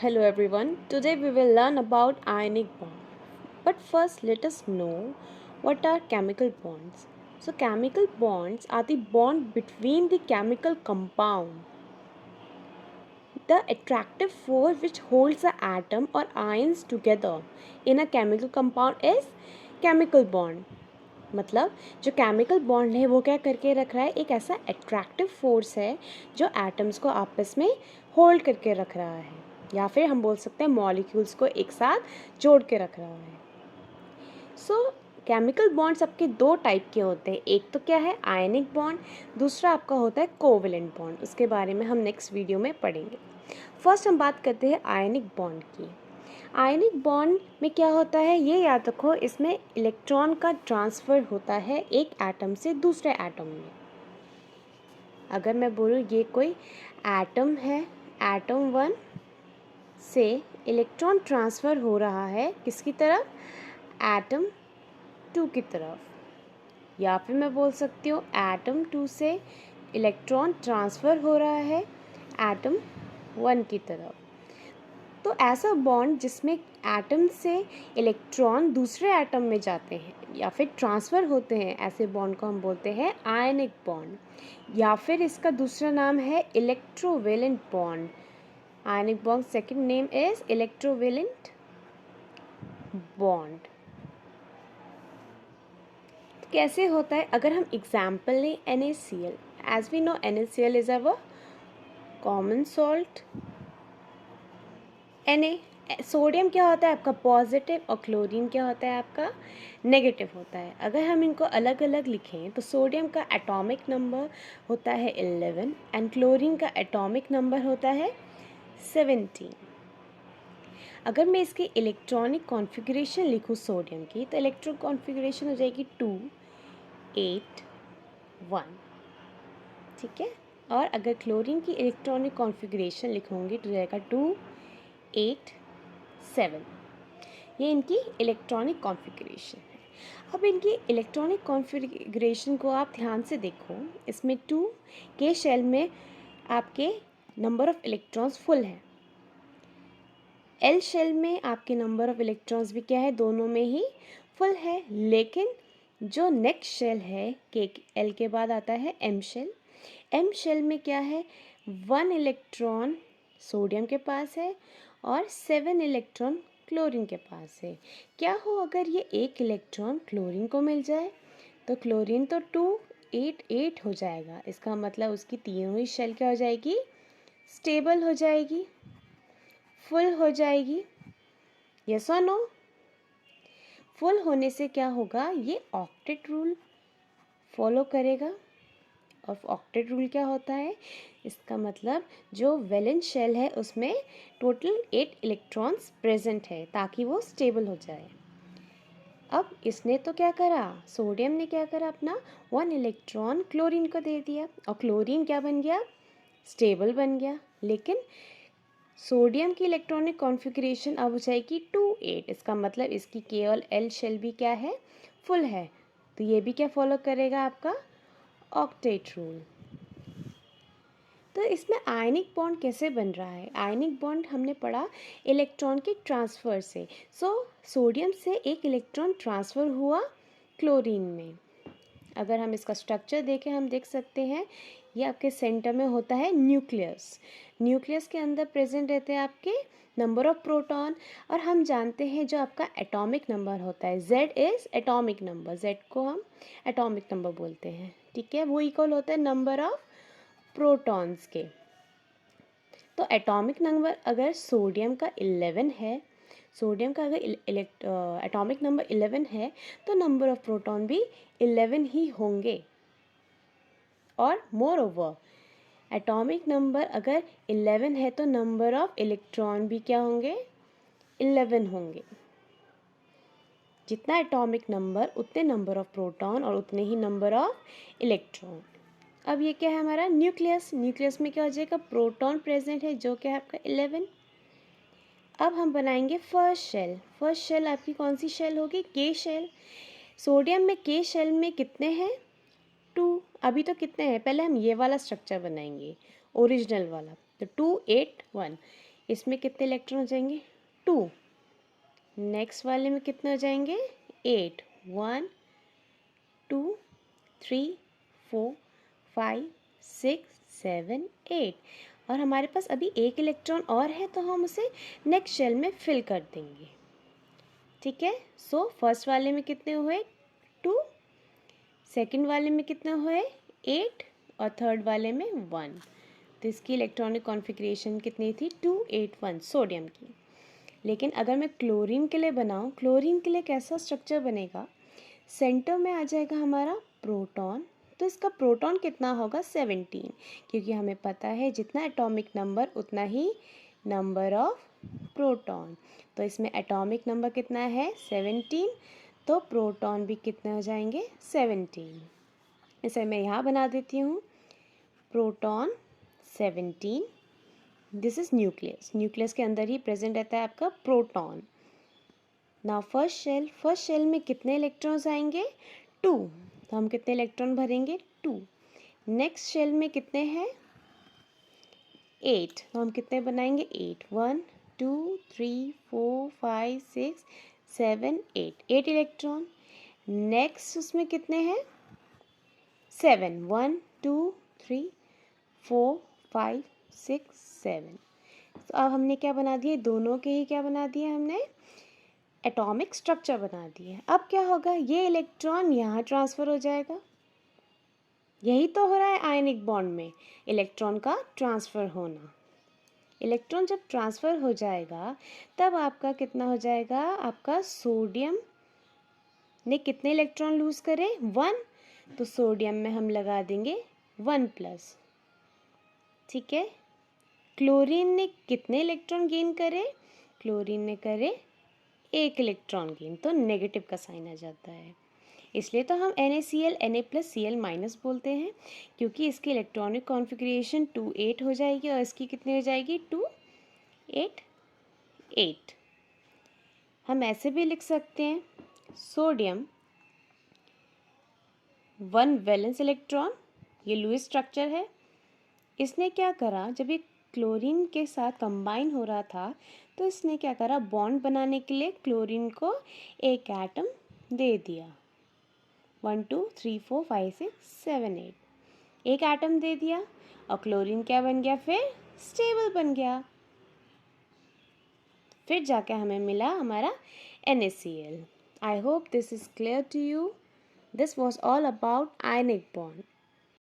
Hello everyone. Today we will learn about ionic bond. But first let us know what are chemical bonds. So chemical bonds are the bond between the chemical compound. The attractive force which holds the atom or ions together in a chemical compound is chemical bond. मतलब जो chemical bond है वो क्या करके रख रहा है, एक ऐसा अट्रैक्टिव फोर्स है जो एटम्स को आपस में होल्ड करके रख रहा है, या फिर हम बोल सकते हैं मॉलिक्यूल्स को एक साथ जोड़ के रख रहा है। सो केमिकल बॉन्ड्स आपके दो टाइप के होते हैं, एक तो क्या है आयनिक बॉन्ड, दूसरा आपका होता है कोवेलेंट बॉन्ड। उसके बारे में हम नेक्स्ट वीडियो में पढ़ेंगे। फर्स्ट हम बात करते हैं आयनिक बॉन्ड की। आयनिक बॉन्ड में क्या होता है ये याद रखो, इसमें इलेक्ट्रॉन का ट्रांसफ़र होता है एक एटम से दूसरे एटम में। अगर मैं बोलूँ ये कोई एटम है, एटम 1 से इलेक्ट्रॉन ट्रांसफ़र हो रहा है किसकी तरफ, एटम 2 की तरफ, या फिर मैं बोल सकती हूँ एटम 2 से इलेक्ट्रॉन ट्रांसफ़र हो रहा है एटम 1 की तरफ। तो ऐसा बॉन्ड जिसमें एटम से इलेक्ट्रॉन दूसरे एटम में जाते हैं या फिर ट्रांसफ़र होते हैं, ऐसे बॉन्ड को हम बोलते हैं आयनिक बॉन्ड, या फिर इसका दूसरा नाम है electrovalent bond. Ionic bond second name is electrovalent bond. कैसे होता है, अगर हम एग्जाम्पल लें NaCl, as we know NaCl is our common salt. Na sodium क्या होता है आपका पॉजिटिव और क्लोरीन क्या होता है आपका नेगेटिव होता है। अगर हम इनको अलग अलग लिखें तो सोडियम का एटॉमिक नंबर होता है 11 एंड क्लोरीन का एटॉमिक नंबर होता है 17। अगर मैं इसकी इलेक्ट्रॉनिक कॉन्फ़िगरेशन लिखूँ सोडियम की, तो इलेक्ट्रॉन कॉन्फ़िगरेशन हो जाएगी 2 8 1, ठीक है। और अगर क्लोरीन की इलेक्ट्रॉनिक कॉन्फ़िगरेशन लिखूँगी तो जाएगा 2 8 7। ये इनकी इलेक्ट्रॉनिक कॉन्फ़िगरेशन है। अब इनकी इलेक्ट्रॉनिक कॉन्फ़िगरेशन को आप ध्यान से देखो, इसमें 2 के शेल में आपके नंबर ऑफ़ इलेक्ट्रॉन्स फुल है, एल शेल में आपके नंबर ऑफ़ इलेक्ट्रॉन्स भी क्या है, दोनों में ही फुल है। लेकिन जो नेक्स्ट शेल है के एल के बाद आता है एम शेल। एम शेल में क्या है, 1 इलेक्ट्रॉन सोडियम के पास है और 7 इलेक्ट्रॉन क्लोरीन के पास है। क्या हो अगर ये एक इलेक्ट्रॉन क्लोरीन को मिल जाए, तो क्लोरीन तो 2 8 8 हो जाएगा। इसका मतलब उसकी तीनों ही शेल क्या हो जाएगी, स्टेबल हो जाएगी, फुल हो जाएगी। यस और नो? फुल होने से क्या होगा, ये ऑक्टेट रूल फॉलो करेगा। और ऑक्टेट रूल क्या होता है, इसका मतलब जो वैलेंस शेल है उसमें टोटल 8 इलेक्ट्रॉन्स प्रेजेंट है ताकि वो स्टेबल हो जाए। अब इसने तो क्या करा, सोडियम ने क्या करा, अपना 1 इलेक्ट्रॉन क्लोरीन को दे दिया और क्लोरीन क्या बन गया, स्टेबल बन गया। लेकिन सोडियम की इलेक्ट्रॉनिक कॉन्फ़िगरेशन अब हो जाएगी 2 8। इसका मतलब इसकी केवल एल शेल भी क्या है, फुल है। तो ये भी क्या फॉलो करेगा, आपका ऑक्टेट रूल। तो इसमें आयनिक बॉन्ड कैसे बन रहा है, आयनिक बॉन्ड हमने पढ़ा इलेक्ट्रॉन के ट्रांसफ़र से। सोडियम से एक इलेक्ट्रॉन ट्रांसफ़र हुआ क्लोरीन में। अगर हम इसका स्ट्रक्चर देखें, हम देख सकते हैं ये आपके सेंटर में होता है न्यूक्लियस। न्यूक्लियस के अंदर प्रेजेंट रहते हैं आपके नंबर ऑफ प्रोटॉन, और हम जानते हैं जो आपका एटॉमिक नंबर होता है Z is atomic number, Z को हम एटॉमिक नंबर बोलते हैं, ठीक है। वो इक्वल होता है नंबर ऑफ प्रोटॉन्स के। तो एटॉमिक नंबर अगर सोडियम का 11 है, सोडियम का अगर एटॉमिक नंबर 11 है, तो नंबर ऑफ प्रोटॉन भी 11 ही होंगे। और मोर ओवर एटॉमिक नंबर अगर 11 है तो नंबर ऑफ इलेक्ट्रॉन भी क्या होंगे, 11 होंगे। जितना एटॉमिक नंबर उतने नंबर ऑफ प्रोटॉन और उतने ही नंबर ऑफ इलेक्ट्रॉन। अब ये क्या है हमारा न्यूक्लियस, न्यूक्लियस में क्या हो जाएगा, प्रोटॉन प्रेजेंट है जो क्या है आपका 11। अब हम बनाएंगे फर्स्ट शेल। फर्स्ट शेल आपकी कौन सी शेल होगी, के शेल। सोडियम में के शेल में कितने हैं, 2। अभी तो कितने हैं, पहले हम ये वाला स्ट्रक्चर बनाएंगे ओरिजिनल वाला। तो 2 8 1, इसमें कितने इलेक्ट्रॉन हो जाएंगे? 2। नेक्स्ट वाले में कितने हो जाएंगे? 8। 1 2 3 4 5 6 7 8। और हमारे पास अभी एक इलेक्ट्रॉन और है, तो हम उसे नेक्स्ट शेल में फिल कर देंगे। ठीक है, सो फर्स्ट वाले में कितने हुए? 2। सेकंड वाले में कितने हुए? 8। और थर्ड वाले में 1। तो इसकी इलेक्ट्रॉनिक कॉन्फ़िगरेशन कितनी थी? 2 8 1 सोडियम की। लेकिन अगर मैं क्लोरीन के लिए बनाऊं, क्लोरीन के लिए कैसा स्ट्रक्चर बनेगा? सेंटर में आ जाएगा हमारा प्रोटॉन। तो इसका प्रोटॉन कितना होगा? 17, क्योंकि हमें पता है जितना एटॉमिक नंबर उतना ही नंबर ऑफ प्रोटॉन। तो इसमें एटॉमिक नंबर कितना है? 17। तो प्रोटॉन भी कितने हो जाएंगे? 17। इसे मैं यहाँ बना देती हूँ, proton 17। This is nucleus. Nucleus के अंदर ही प्रेजेंट रहता है आपका प्रोटॉन। ना फर्स्ट शेल में कितने इलेक्ट्रॉन्स आएंगे? 2। तो हम कितने इलेक्ट्रॉन भरेंगे? 2। नेक्स्ट शेल में कितने हैं? 8। तो हम कितने बनाएंगे? 8। 1 2 3 4 5 6 7 8। 8 इलेक्ट्रॉन। नेक्स्ट उसमें कितने हैं? 7। 1 2 3 4 5 6 7। तो अब हमने क्या बना दिए? दोनों के ही क्या बना दिए हमने? एटॉमिक स्ट्रक्चर बना दिए। अब क्या होगा? ये इलेक्ट्रॉन यहाँ ट्रांसफ़र हो जाएगा। यही तो हो रहा है आयनिक बॉन्ड में, इलेक्ट्रॉन का ट्रांसफ़र होना। इलेक्ट्रॉन जब ट्रांसफ़र हो जाएगा तब आपका कितना हो जाएगा? आपका सोडियम ने कितने इलेक्ट्रॉन लूज़ करे? 1। तो सोडियम में हम लगा देंगे 1+। ठीक है। क्लोरीन ने कितने इलेक्ट्रॉन गेन करे? क्लोरीन ने करे 1 इलेक्ट्रॉन गेन, तो नेगेटिव का साइन आ जाता है। इसलिए तो हम NaCl Na+Cl- बोलते हैं, क्योंकि इसकी इलेक्ट्रॉनिक कॉन्फ़िगरेशन 2 8 हो जाएगी और इसकी कितनी हो जाएगी? 2 8 8। हम ऐसे भी लिख सकते हैं, सोडियम 1 वैलेंस इलेक्ट्रॉन, ये लुईस स्ट्रक्चर है। इसने क्या करा? जब ये क्लोरीन के साथ कंबाइन हो रहा था तो इसने क्या करा? बॉन्ड बनाने के लिए क्लोरीन को एक एटम दे दिया। 1 2 3 4 5 6 7 8। एक एटम दे दिया और क्लोरीन क्या बन गया? फिर स्टेबल बन गया। फिर जाके हमें मिला हमारा NaCl। I hope this is clear to you. This was all about ionic bond.